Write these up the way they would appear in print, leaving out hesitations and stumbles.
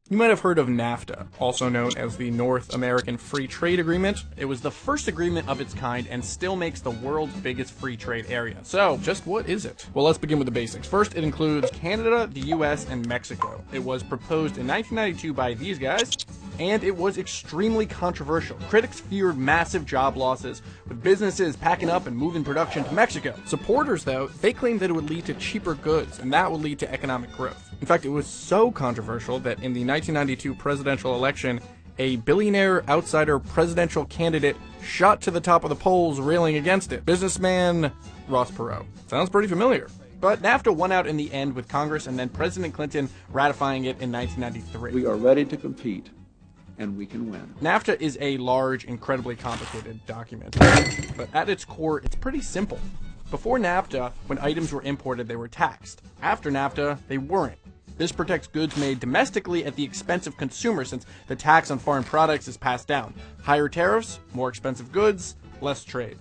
You might have heard of NAFTA, also known as the North American Free Trade Agreement. It was the first agreement of its kind and still makes the world's biggest free trade area. So, just what is it? Well, let's begin with the basics. First, it includes Canada, the US, and Mexico. It was proposed in 1992 by these guys, and it was extremely controversial. Critics feared massive job losses, with businesses packing up and moving production to Mexico. Supporters, though, they claimed that it would lead to cheaper goods, and that would lead to economic growth. In fact, it was so controversial that in the 1992 presidential election, a billionaire outsider presidential candidate shot to the top of the polls railing against it. Businessman Ross Perot. Sounds pretty familiar. But NAFTA won out in the end with Congress and then President Clinton ratifying it in 1993. We are ready to compete, and we can win. NAFTA is a large, incredibly complicated document, but at its core, it's pretty simple. Before NAFTA, when items were imported, they were taxed. After NAFTA, they weren't. This protects goods made domestically at the expense of consumers, since the tax on foreign products is passed down. Higher tariffs, more expensive goods, less trade.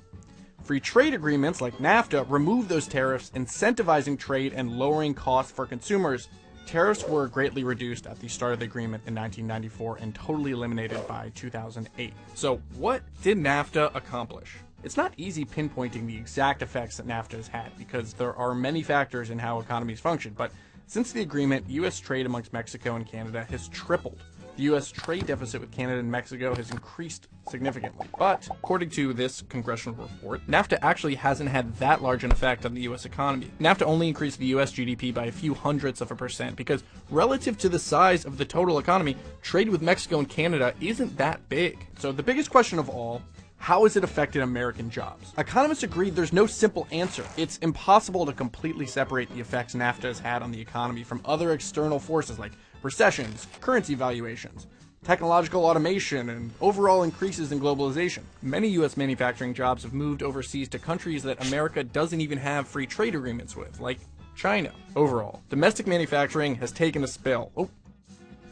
Free trade agreements like NAFTA remove those tariffs, incentivizing trade and lowering costs for consumers. Tariffs were greatly reduced at the start of the agreement in 1994 and totally eliminated by 2008. So what did NAFTA accomplish? It's not easy pinpointing the exact effects that NAFTA has had because there are many factors in how economies function, but since the agreement, U.S. trade amongst Mexico and Canada has tripled. The U.S. trade deficit with Canada and Mexico has increased significantly. But, according to this congressional report, NAFTA actually hasn't had that large an effect on the U.S. economy. NAFTA only increased the U.S. GDP by a few hundredths of a percent because, relative to the size of the total economy, trade with Mexico and Canada isn't that big. So the biggest question of all, how has it affected American jobs? Economists agree there's no simple answer. It's impossible to completely separate the effects NAFTA has had on the economy from other external forces like recessions, currency valuations, technological automation, and overall increases in globalization. Many U.S. manufacturing jobs have moved overseas to countries that America doesn't even have free trade agreements with, like China. Overall, domestic manufacturing has taken a spill.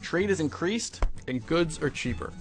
Trade has increased, and goods are cheaper.